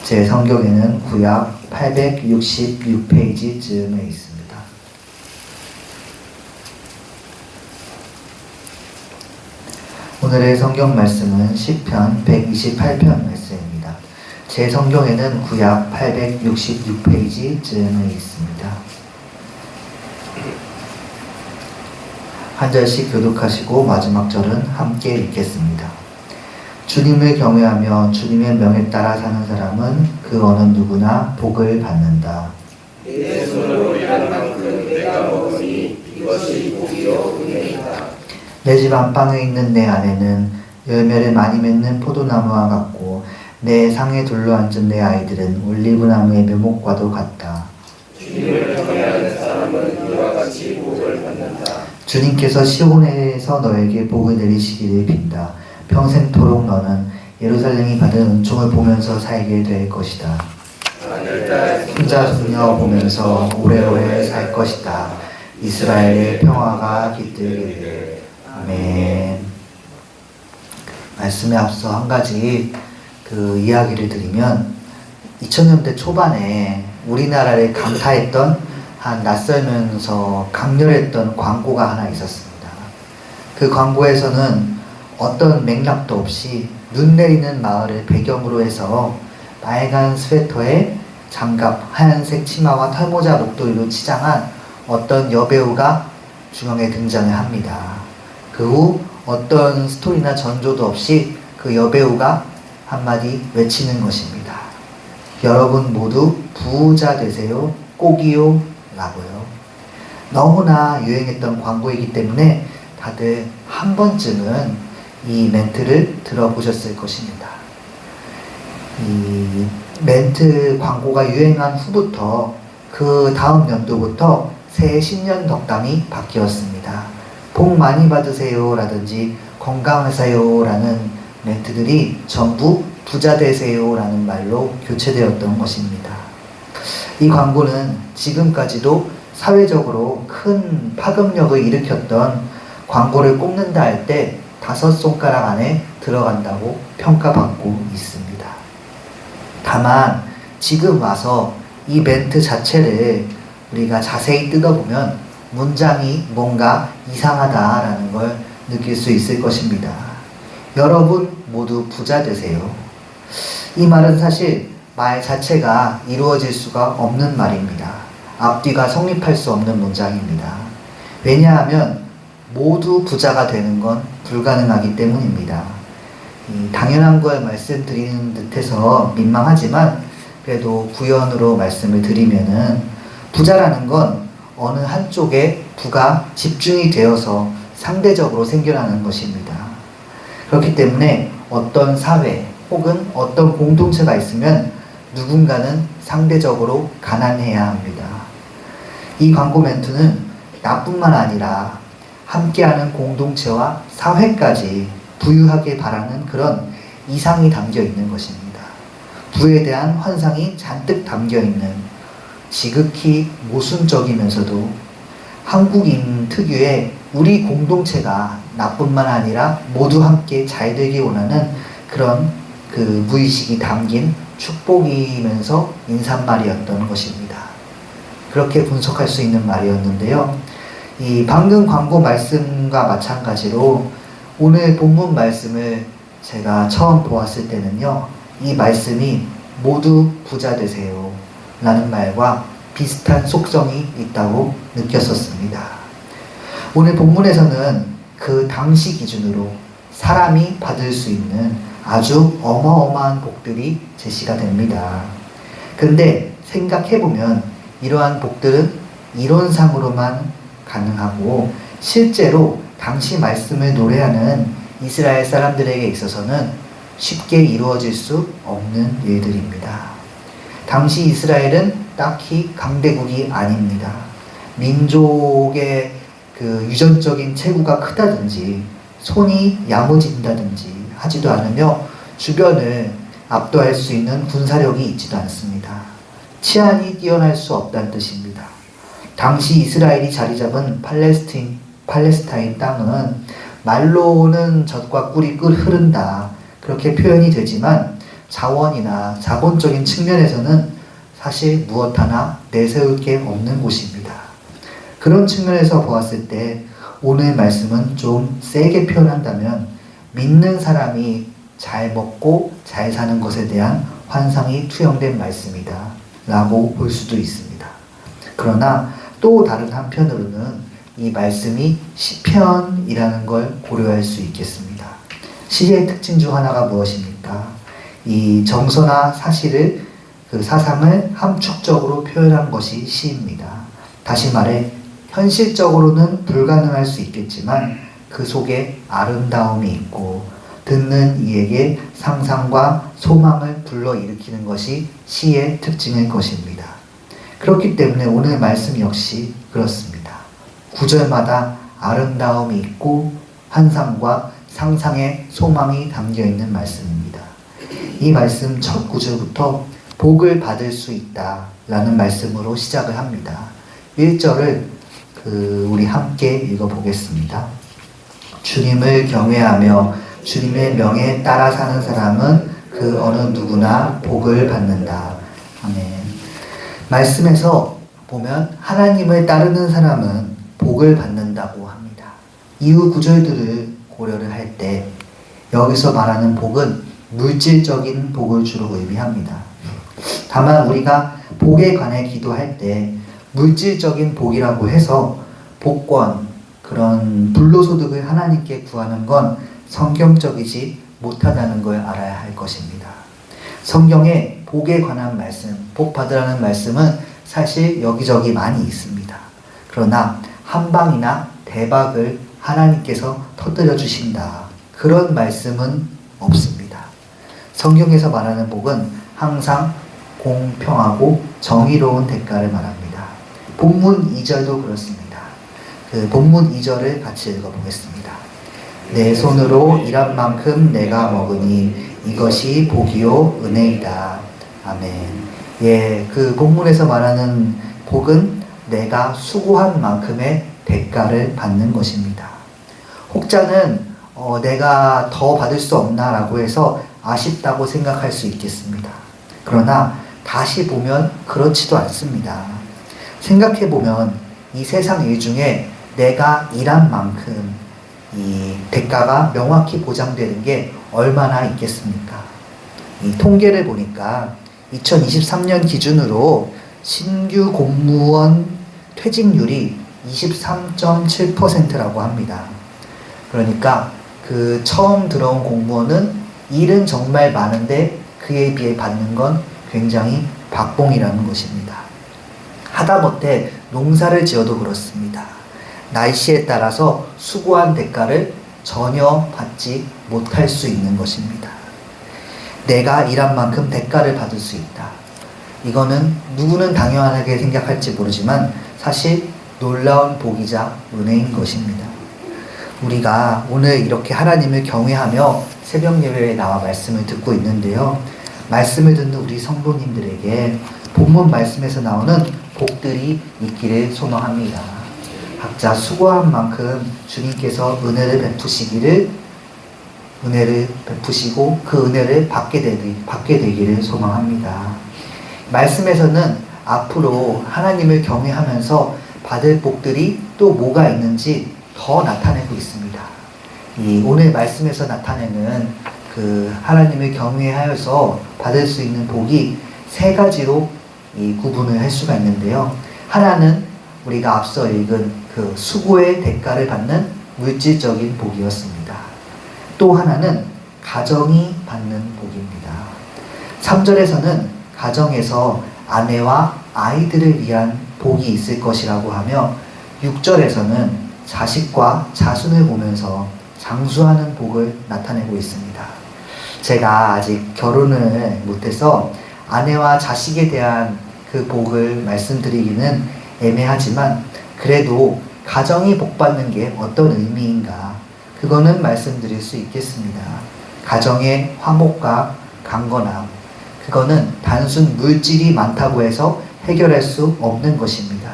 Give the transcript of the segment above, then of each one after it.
제 성경에는 구약 866페이지쯤에 있습니다. 오늘의 성경 말씀은 시편 128편 말씀입니다. 제 성경에는 구약 866페이지쯤에 있습니다. 한 절씩 교독하시고 마지막 절은 함께 읽겠습니다. 주님을 경외하며 주님의 명에 따라 사는 사람은 그 어느 누구나 복을 받는다. 내 손으로 일한 만큼 내가 먹으니 이것이 복이요 은혜이다. 내 집 안방에 있는 내 아내는 열매를 많이 맺는 포도나무와 같고 내 상에 둘러앉은 내 아이들은 올리브나무의 묘목과도 같다. 주님을 경외하는 사람은 이와 같이 복을 받는다. 주님께서 시온에서 너에게 복을 내리시기를 빈다. 평생토록 너는 예루살렘이 받은 은총을 보면서 살게 될 것이다. 손자 손녀 보면서 오래오래 살 것이다. 이스라엘의 평화가 깃들기를. 아멘. 말씀에 앞서 한 가지 이야기를 드리면 2000년대 초반에 우리나라를 강타했던 한 낯설면서 강렬했던 광고가 하나 있었습니다. 그 광고에서는 어떤 맥락도 없이 눈 내리는 마을을 배경으로 해서 빨간 스웨터에 장갑, 하얀색 치마와 털모자 목도리로 치장한 어떤 여배우가 중앙에 등장을 합니다. 그 후 어떤 스토리나 전조도 없이 그 여배우가 한마디 외치는 것입니다. 여러분 모두 부자 되세요. 꼭이요. 라고요. 너무나 유행했던 광고이기 때문에 다들 한 번쯤은 이 멘트를 들어보셨을 것입니다. 이 멘트 광고가 유행한 후부터 그 다음 연도부터 새 신년 덕담이 바뀌었습니다. 복 많이 받으세요 라든지 건강하세요 라는 멘트들이 전부 부자 되세요 라는 말로 교체되었던 것입니다. 이 광고는 지금까지도 사회적으로 큰 파급력을 일으켰던 광고를 꼽는다 할 때 5손가락 안에 들어간다고 평가받고 있습니다. 다만 지금 와서 이 멘트 자체를 우리가 자세히 뜯어보면 문장이 뭔가 이상하다라는 걸 느낄 수 있을 것입니다. 여러분 모두 부자 되세요. 이 말은 사실 말 자체가 이루어질 수가 없는 말입니다. 앞뒤가 성립할 수 없는 문장입니다. 왜냐하면 모두 부자가 되는 건 불가능하기 때문입니다. 당연한 걸 말씀드리는 듯해서 민망하지만 그래도 구연으로 말씀을 드리면은 부자라는 건 어느 한쪽에 부가 집중이 되어서 상대적으로 생겨나는 것입니다. 그렇기 때문에 어떤 사회 혹은 어떤 공동체가 있으면 누군가는 상대적으로 가난해야 합니다. 이 광고 멘트는 나뿐만 아니라 함께하는 공동체와 사회까지 부유하게 바라는 그런 이상이 담겨 있는 것입니다. 부에 대한 환상이 잔뜩 담겨 있는 지극히 모순적이면서도 한국인 특유의 우리 공동체가 나뿐만 아니라 모두 함께 잘 되기 원하는 그런 무의식이 담긴 축복이면서 인사말이었던 것입니다. 그렇게 분석할 수 있는 말이었는데요. 이 방금 광고 말씀과 마찬가지로 오늘 본문 말씀을 제가 처음 보았을 때는요, 이 말씀이 모두 부자 되세요 라는 말과 비슷한 속성이 있다고 느꼈었습니다. 오늘 본문에서는 그 당시 기준으로 사람이 받을 수 있는 아주 어마어마한 복들이 제시가 됩니다. 근데 생각해보면 이러한 복들은 이론상으로만 가능하고 실제로 당시 말씀을 노래하는 이스라엘 사람들에게 있어서는 쉽게 이루어질 수 없는 일들입니다. 당시 이스라엘은 딱히 강대국이 아닙니다. 민족의 유전적인 체구가 크다든지 손이 야무진다든지 하지도 않으며 주변을 압도할 수 있는 군사력이 있지도 않습니다. 치안이 뛰어날 수 없다는 뜻입니다. 당시 이스라엘이 자리 잡은 팔레스타인 땅은 말로는 젖과 꿀이 흐른다 그렇게 표현이 되지만 자원이나 자본적인 측면에서는 사실 무엇 하나 내세울 게 없는 곳입니다. 그런 측면에서 보았을 때 오늘 말씀은 좀 세게 표현한다면 믿는 사람이 잘 먹고 잘 사는 것에 대한 환상이 투영된 말씀이다 라고 볼 수도 있습니다. 그러나 또 다른 한편으로는 이 말씀이 시편이라는 걸 고려할 수 있겠습니다. 시의 특징 중 하나가 무엇입니까? 이 정서나 사실을 그 사상을 함축적으로 표현한 것이 시입니다. 다시 말해 현실적으로는 불가능할 수 있겠지만 그 속에 아름다움이 있고 듣는 이에게 상상과 소망을 불러일으키는 것이 시의 특징일 것입니다. 그렇기 때문에 오늘 말씀 역시 그렇습니다. 구절마다 아름다움이 있고 환상과 상상의 소망이 담겨있는 말씀입니다. 이 말씀 첫 구절부터 복을 받을 수 있다 라는 말씀으로 시작을 합니다. 1절을 우리 함께 읽어보겠습니다. 주님을 경외하며 주님의 명에 따라 사는 사람은 그 어느 누구나 복을 받는다. 아멘. 말씀에서 보면 하나님을 따르는 사람은 복을 받는다고 합니다. 이후 구절들을 고려를 할 때 여기서 말하는 복은 물질적인 복을 주로 의미합니다. 다만 우리가 복에 관해 기도할 때 물질적인 복이라고 해서 복권, 그런 불로소득을 하나님께 구하는 건 성경적이지 못하다는 걸 알아야 할 것입니다. 성경에 복에 관한 말씀, 복 받으라는 말씀은 사실 여기저기 많이 있습니다. 그러나 한방이나 대박을 하나님께서 터뜨려 주신다, 그런 말씀은 없습니다. 성경에서 말하는 복은 항상 공평하고 정의로운 대가를 말합니다. 본문 2절도 그렇습니다. 그 본문 2절을 같이 읽어보겠습니다. 내 손으로 일한 만큼 내가 먹으니 이것이 복이요 은혜이다. 아멘. 예, 그 본문에서 말하는 복은 내가 수고한 만큼의 대가를 받는 것입니다. 혹자는 내가 더 받을 수 없나 라고 해서 아쉽다고 생각할 수 있겠습니다. 그러나 다시 보면 그렇지도 않습니다. 생각해보면 이 세상 일 중에 내가 일한 만큼 이 대가가 명확히 보장되는 게 얼마나 있겠습니까? 이 통계를 보니까 2023년 기준으로 신규 공무원 퇴직률이 23.7%라고 합니다. 그러니까 그 처음 들어온 공무원은 일은 정말 많은데 그에 비해 받는 건 굉장히 박봉이라는 것입니다. 하다못해 농사를 지어도 그렇습니다. 날씨에 따라서 수고한 대가를 전혀 받지 못할 수 있는 것입니다. 내가 일한 만큼 대가를 받을 수 있다. 이거는 누구는 당연하게 생각할지 모르지만 사실 놀라운 복이자 은혜인 것입니다. 우리가 오늘 이렇게 하나님을 경외하며 새벽 예배에 나와 말씀을 듣고 있는데요. 말씀을 듣는 우리 성도님들에게 본문 말씀에서 나오는 복들이 있기를 소망합니다. 각자 수고한 만큼 주님께서 은혜를 베푸시고 그 은혜를 받게 되기를 소망합니다. 말씀에서는 앞으로 하나님을 경외하면서 받을 복들이 또 뭐가 있는지 더 나타내고 있습니다. 이 오늘 말씀에서 나타내는 그 하나님을 경외하여서 받을 수 있는 복이 세 가지로 이 구분을 할 수가 있는데요. 하나는 우리가 앞서 읽은 그 수고의 대가를 받는 물질적인 복이었습니다. 또 하나는 가정이 받는 복입니다. 3절에서는 가정에서 아내와 아이들을 위한 복이 있을 것이라고 하며 6절에서는 자식과 자손을 보면서 장수하는 복을 나타내고 있습니다. 제가 아직 결혼을 못해서 아내와 자식에 대한 그 복을 말씀드리기는 애매하지만 그래도 가정이 복받는 게 어떤 의미인가, 그거는 말씀드릴 수 있겠습니다. 가정의 화목과 강건함, 그거는 단순 물질이 많다고 해서 해결할 수 없는 것입니다.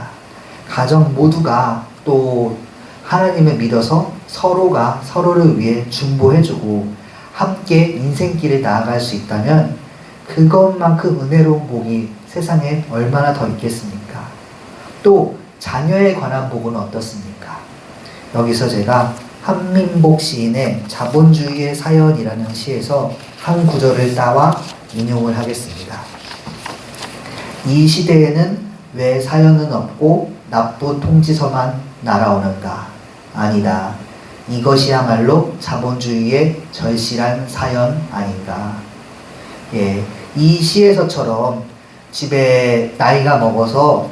가정 모두가 또 하나님을 믿어서 서로가 서로를 위해 중보해주고 함께 인생길을 나아갈 수 있다면 그것만큼 은혜로운 복이 세상에 얼마나 더 있겠습니까? 또 자녀에 관한 복은 어떻습니까? 여기서 제가 한민복 시인의 자본주의의 사연이라는 시에서 한 구절을 따와 인용을 하겠습니다. 이 시대에는 왜 사연은 없고 납부 통지서만 날아오는가? 아니다. 이것이야말로 자본주의의 절실한 사연 아닌가? 예, 이 시에서처럼 집에 나이가 먹어서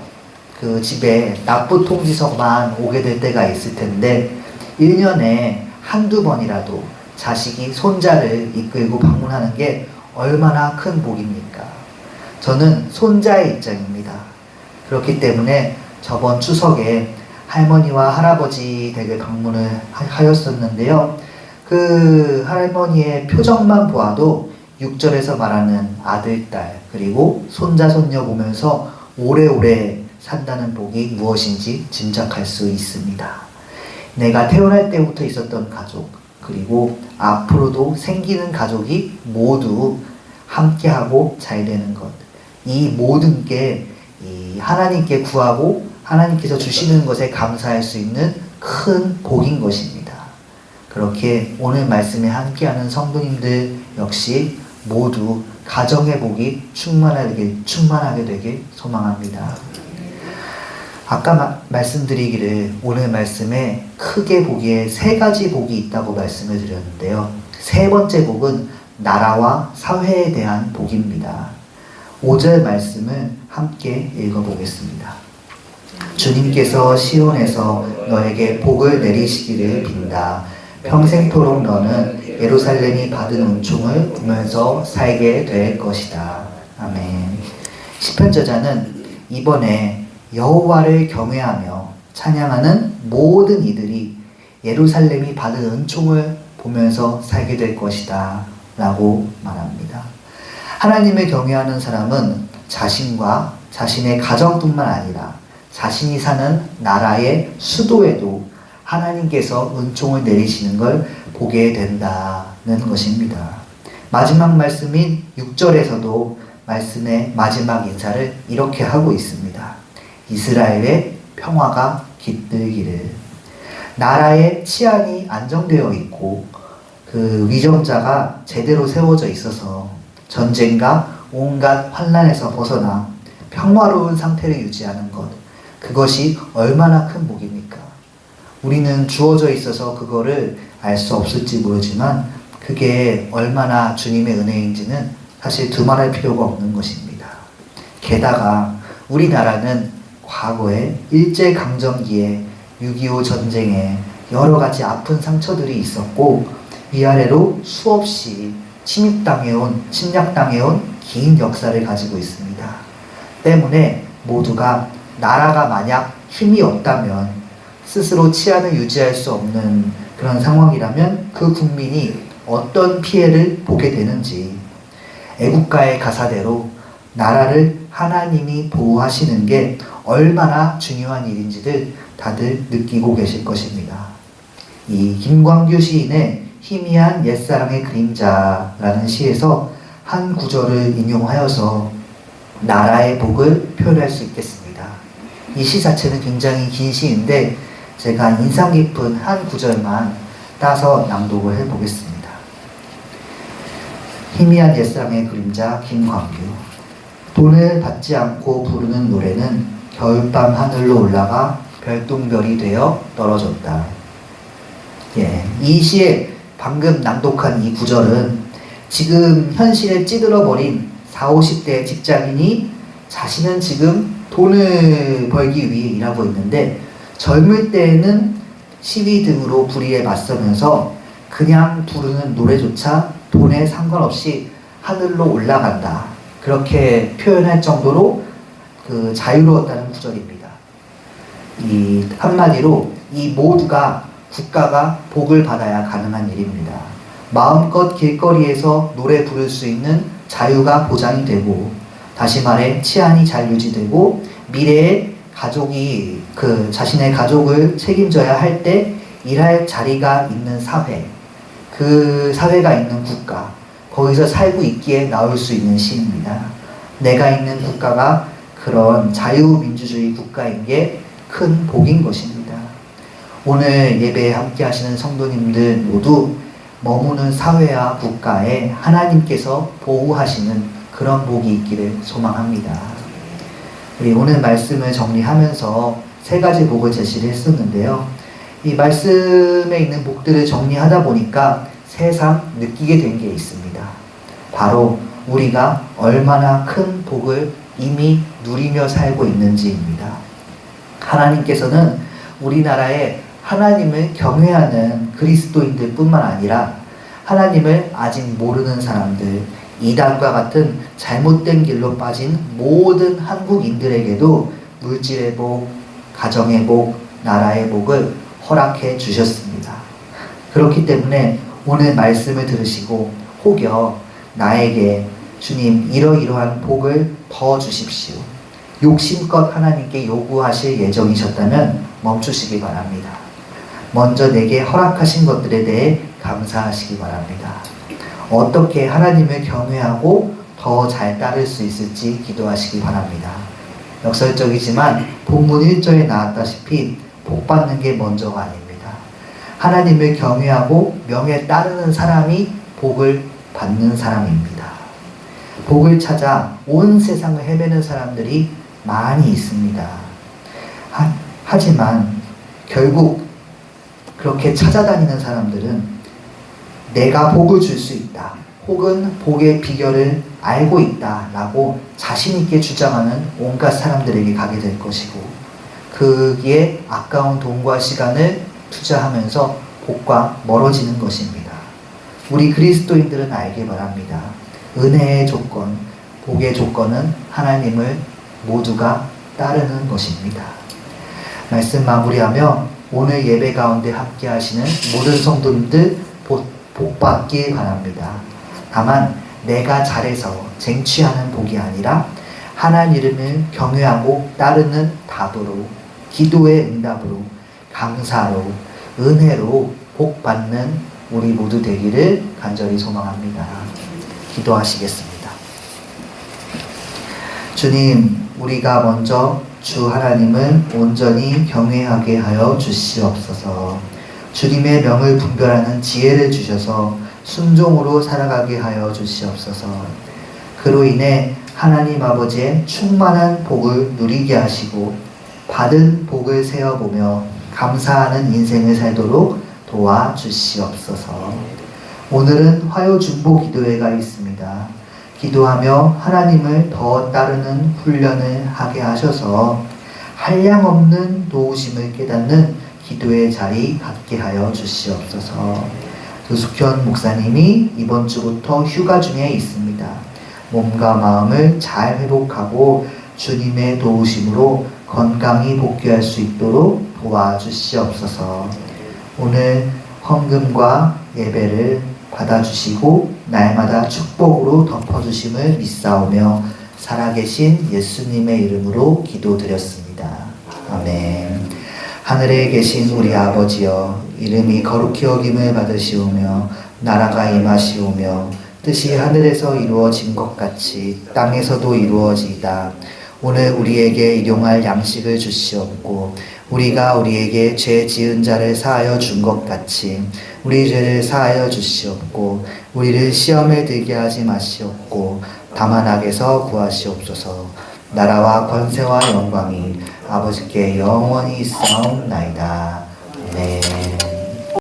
그 집에 납부 통지서만 오게 될 때가 있을 텐데 1년에 한두 번이라도 자식이 손자를 이끌고 방문하는 게 얼마나 큰 복입니까? 저는 손자의 입장입니다. 그렇기 때문에 저번 추석에 할머니와 할아버지 댁에 방문을 하였었는데요. 그 할머니의 표정만 보아도 6절에서 말하는 아들, 딸, 그리고 손자, 손녀 보면서 오래오래 산다는 복이 무엇인지 짐작할 수 있습니다. 내가 태어날 때부터 있었던 가족, 그리고 앞으로도 생기는 가족이 모두 함께하고 잘 되는 것. 이 모든 게 이 하나님께 구하고 하나님께서 주시는 것에 감사할 수 있는 큰 복인 것입니다. 그렇게 오늘 말씀에 함께하는 성도님들 역시 모두 가정의 복이 충만하게 되길 소망합니다. 아까 말씀드리기를 오늘 말씀에 크게 보기에 3가지 복이 있다고 말씀을 드렸는데요. 3번째 복은 나라와 사회에 대한 복입니다. 5절 말씀을 함께 읽어보겠습니다. 주님께서 시온에서 너에게 복을 내리시기를 빈다. 평생토록 너는 예루살렘이 받은 은총을 보면서 살게 될 것이다. 아멘. 시편 저자는 이번에 여호와를 경외하며 찬양하는 모든 이들이 예루살렘이 받은 은총을 보면서 살게 될 것이다 라고 말합니다. 하나님을 경외하는 사람은 자신과 자신의 가정뿐만 아니라 자신이 사는 나라의 수도에도 하나님께서 은총을 내리시는 걸 보게 된다는 것입니다. 마지막 말씀인 6절에서도 말씀의 마지막 인사를 이렇게 하고 있습니다. 이스라엘의 평화가 깃들기를. 나라의 치안이 안정되어 있고 그 위정자가 제대로 세워져 있어서 전쟁과 온갖 환난에서 벗어나 평화로운 상태를 유지하는 것, 그것이 얼마나 큰 복입니까? 우리는 주어져 있어서 그거를 알 수 없을지 모르지만 그게 얼마나 주님의 은혜인지는 사실 두말할 필요가 없는 것입니다. 게다가 우리나라는 과거에 일제강점기에 6.25 전쟁에 여러 가지 아픈 상처들이 있었고 위아래로 수없이 침략당해온 긴 역사를 가지고 있습니다. 때문에 모두가 나라가 만약 힘이 없다면 스스로 치안을 유지할 수 없는 그런 상황이라면 그 국민이 어떤 피해를 보게 되는지 애국가의 가사대로 나라를 하나님이 보호하시는 게 얼마나 중요한 일인지를 다들 느끼고 계실 것입니다. 이 김광규 시인의 희미한 옛사랑의 그림자라는 시에서 한 구절을 인용하여서 나라의 복을 표현할 수 있겠습니다. 이 시 자체는 굉장히 긴 시인데 제가 인상 깊은 한 구절만 따서 낭독을 해보겠습니다. 희미한 옛사랑의 그림자 김광규. 돈을 받지 않고 부르는 노래는 겨울밤 하늘로 올라가 별똥별이 되어 떨어졌다. 예, 이 시에 방금 낭독한 이 구절은 지금 현실에 찌들어버린 40, 50대 직장인이 자신은 지금 돈을 벌기 위해 일하고 있는데 젊을 때에는 시위 등으로 불의에 맞서면서 그냥 부르는 노래조차 돈에 상관없이 하늘로 올라간다. 그렇게 표현할 정도로 그 자유로웠다는 구절입니다. 이 한마디로 이 모두가 국가가 복을 받아야 가능한 일입니다. 마음껏 길거리에서 노래 부를 수 있는 자유가 보장이 되고, 다시 말해 치안이 잘 유지되고, 미래에 가족이 자신의 가족을 책임져야 할 때 일할 자리가 있는 사회, 그 사회가 있는 국가, 거기서 살고 있기에 나올 수 있는 시입니다. 내가 있는 국가가 그런 자유민주주의 국가인 게 큰 복인 것입니다. 오늘 예배에 함께 하시는 성도님들 모두 머무는 사회와 국가에 하나님께서 보호하시는 그런 복이 있기를 소망합니다. 우리 오늘 말씀을 정리하면서 세 가지 복을 제시를 했었는데요. 이 말씀에 있는 복들을 정리하다 보니까 새삼 느끼게 된 게 있습니다. 바로 우리가 얼마나 큰 복을 이미 누리며 살고 있는지입니다. 하나님께서는 우리나라에 하나님을 경외하는 그리스도인들 뿐만 아니라 하나님을 아직 모르는 사람들, 이단과 같은 잘못된 길로 빠진 모든 한국인들에게도 물질의 복, 가정의 복, 나라의 복을 허락해 주셨습니다. 그렇기 때문에 오늘 말씀을 들으시고 혹여 나에게 주님 이러이러한 복을 더 주십시오. 욕심껏 하나님께 요구하실 예정이셨다면 멈추시기 바랍니다. 먼저 내게 허락하신 것들에 대해 감사하시기 바랍니다. 어떻게 하나님을 경외하고 더 잘 따를 수 있을지 기도하시기 바랍니다. 역설적이지만 본문 1절에 나왔다시피 복 받는 게 먼저가 아닙니다. 하나님을 경외하고 명에 따르는 사람이 복을 받는 사람입니다. 복을 찾아 온 세상을 헤매는 사람들이 많이 있습니다. 하지만 결국 그렇게 찾아다니는 사람들은 내가 복을 줄 수 있다, 혹은 복의 비결을 알고 있다 라고 자신있게 주장하는 온갖 사람들에게 가게 될 것이고, 거기에 아까운 돈과 시간을 투자하면서 복과 멀어지는 것입니다. 우리 그리스도인들은 알기 바랍니다. 은혜의 조건, 복의 조건은 하나님을 모두가 따르는 것입니다. 말씀 마무리하며 오늘 예배 가운데 함께 하시는 모든 성도님들 복 받길 바랍니다. 다만 내가 잘해서 쟁취하는 복이 아니라 하나님을 경외하고 따르는 답으로, 기도의 응답으로, 감사로, 은혜로 복 받는 우리 모두 되기를 간절히 소망합니다. 기도하시겠습니다. 주님, 우리가 먼저 주 하나님을 온전히 경외하게 하여 주시옵소서. 주님의 명을 분별하는 지혜를 주셔서 순종으로 살아가게 하여 주시옵소서. 그로 인해 하나님 아버지의 충만한 복을 누리게 하시고 받은 복을 세어보며 감사하는 인생을 살도록 도와주시옵소서. 오늘은 화요중보 기도회가 있습니다. 기도하며 하나님을 더 따르는 훈련을 하게 하셔서 한량없는 도우심을 깨닫는 기도의 자리 갖게 하여 주시옵소서. 조숙현 목사님이 이번 주부터 휴가 중에 있습니다. 몸과 마음을 잘 회복하고 주님의 도우심으로 건강히 복귀할 수 있도록 도와주시옵소서. 오늘 헌금과 예배를 받아주시고 날마다 축복으로 덮어주심을 믿사오며 살아계신 예수님의 이름으로 기도드렸습니다. 아멘. 하늘에 계신 우리 아버지여, 이름이 거룩히 여김을 받으시오며 나라가 임하시오며 뜻이 하늘에서 이루어진 것 같이 땅에서도 이루어지이다. 오늘 우리에게 일용할 양식을 주시옵고 우리가 우리에게 죄 지은 자를 사하여 준 것 같이 우리 죄를 사하여 주시옵고 우리를 시험에 들게 하지 마시옵고 다만 악에서 구하시옵소서. 나라와 권세와 영광이 아버지께 영원히 있사옵나이다. 아멘.